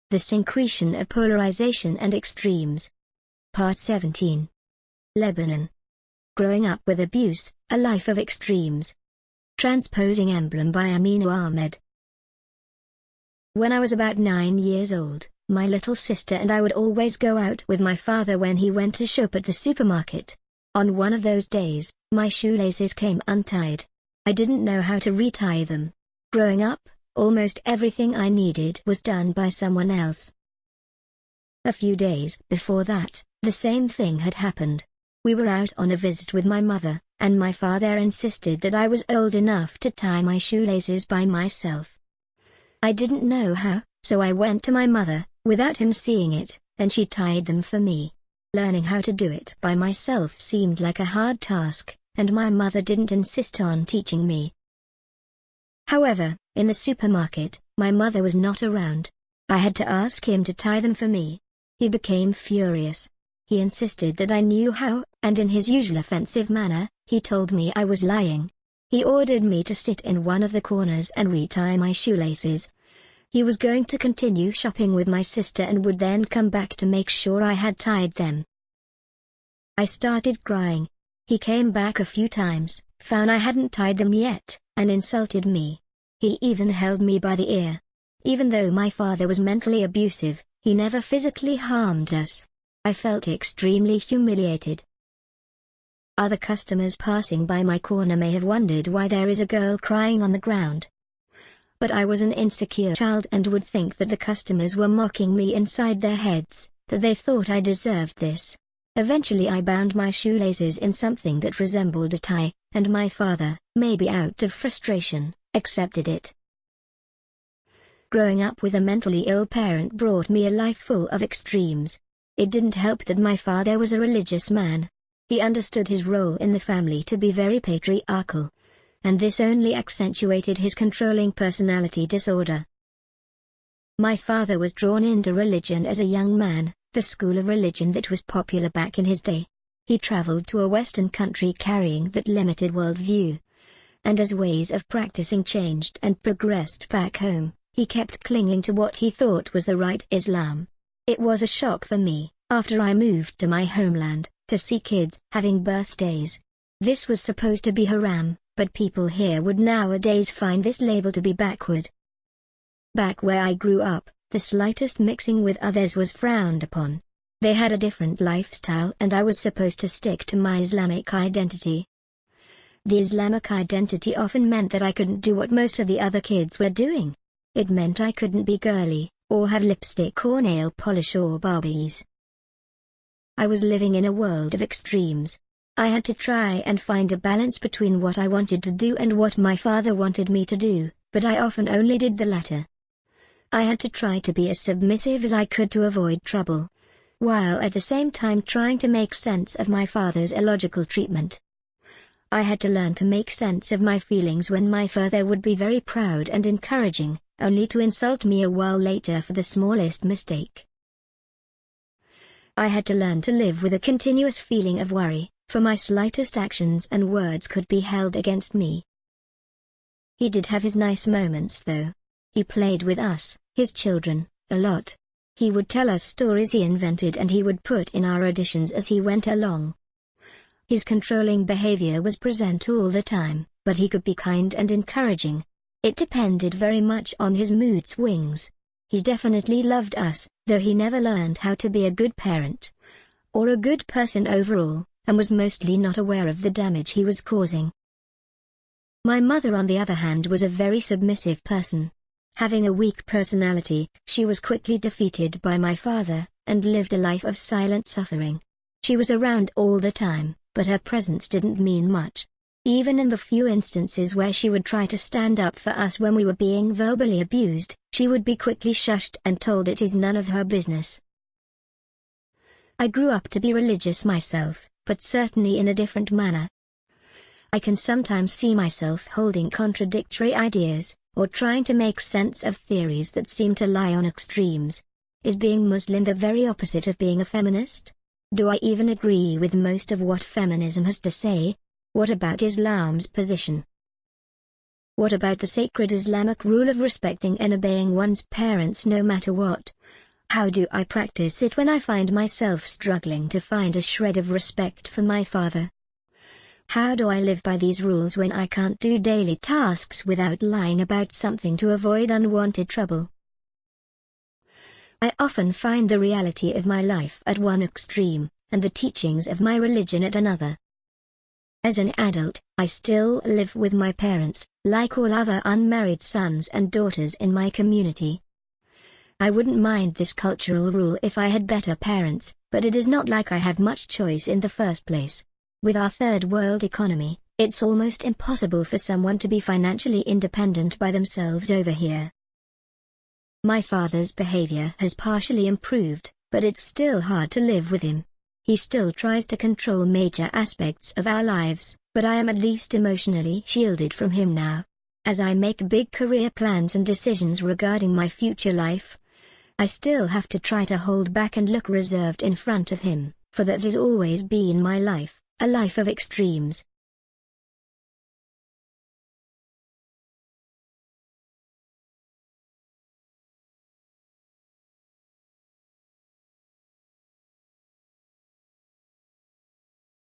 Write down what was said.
The Syncretion of Polarization and Extremes. Part 17. Lebanon. Growing up with abuse, a life of extremes. Transposing emblem by Amina Ahmed. When I was about 9 years old, my little sister and I would always go out with my father when he went to shop at the supermarket. On one of those days, my shoelaces came untied. I didn't know how to retie them. Growing up, almost everything I needed was done by someone else. A few days before that, the same thing had happened. We were out on a visit with my mother, and my father insisted that I was old enough to tie my shoelaces by myself. I didn't know how, so I went to my mother, without him seeing it, and she tied them for me. Learning how to do it by myself seemed like a hard task, and my mother didn't insist on teaching me. However, in the supermarket, my mother was not around. I had to ask him to tie them for me. He became furious. He insisted that I knew how, and in his usual offensive manner, he told me I was lying. He ordered me to sit in one of the corners and retie my shoelaces. He was going to continue shopping with my sister and would then come back to make sure I had tied them. I started crying. He came back a few times, found I hadn't tied them yet, and insulted me. He even held me by the ear. Even though my father was mentally abusive, he never physically harmed us. I felt extremely humiliated. Other customers passing by my corner may have wondered why there is a girl crying on the ground. But I was an insecure child and would think that the customers were mocking me inside their heads, that they thought I deserved this. Eventually I bound my shoelaces in something that resembled a tie, and my father, maybe out of frustration, accepted it. Growing up with a mentally ill parent brought me a life full of extremes. It didn't help that my father was a religious man. He understood his role in the family to be very patriarchal, and this only accentuated his controlling personality disorder. My father was drawn into religion as a young man, the school of religion that was popular back in his day. He traveled to a Western country carrying that limited worldview. And as ways of practicing changed and progressed back home, he kept clinging to what he thought was the right Islam. It was a shock for me, after I moved to my homeland, to see kids having birthdays. This was supposed to be haram, but people here would nowadays find this label to be backward. Back where I grew up, the slightest mixing with others was frowned upon. They had a different lifestyle and I was supposed to stick to my Islamic identity. The Islamic identity often meant that I couldn't do what most of the other kids were doing. It meant I couldn't be girly, or have lipstick or nail polish or Barbies. I was living in a world of extremes. I had to try and find a balance between what I wanted to do and what my father wanted me to do, but I often only did the latter. I had to try to be as submissive as I could to avoid trouble, while at the same time trying to make sense of my father's illogical treatment. I had to learn to make sense of my feelings when my father would be very proud and encouraging, only to insult me a while later for the smallest mistake. I had to learn to live with a continuous feeling of worry, for my slightest actions and words could be held against me. He did have his nice moments though. He played with us, his children, a lot. He would tell us stories he invented and he would put in our additions as he went along. His controlling behavior was present all the time, but he could be kind and encouraging. It depended very much on his mood swings. He definitely loved us, though he never learned how to be a good parent, or a good person overall, and was mostly not aware of the damage he was causing. My mother on the other hand was a very submissive person. Having a weak personality, she was quickly defeated by my father, and lived a life of silent suffering. She was around all the time, but her presence didn't mean much. Even in the few instances where she would try to stand up for us when we were being verbally abused, she would be quickly shushed and told it is none of her business. I grew up to be religious myself, but certainly in a different manner. I can sometimes see myself holding contradictory ideas, or trying to make sense of theories that seem to lie on extremes. Is being Muslim the very opposite of being a feminist? Do I even agree with most of what feminism has to say? What about Islam's position? What about the sacred Islamic rule of respecting and obeying one's parents no matter what? How do I practice it when I find myself struggling to find a shred of respect for my father? How do I live by these rules when I can't do daily tasks without lying about something to avoid unwanted trouble? I often find the reality of my life at one extreme, and the teachings of my religion at another. As an adult, I still live with my parents, like all other unmarried sons and daughters in my community. I wouldn't mind this cultural rule if I had better parents, but it is not like I have much choice in the first place. With our third world economy, it's almost impossible for someone to be financially independent by themselves over here. My father's behavior has partially improved, but it's still hard to live with him. He still tries to control major aspects of our lives, but I am at least emotionally shielded from him now. As I make big career plans and decisions regarding my future life, I still have to try to hold back and look reserved in front of him, for that has always been my life, a life of extremes.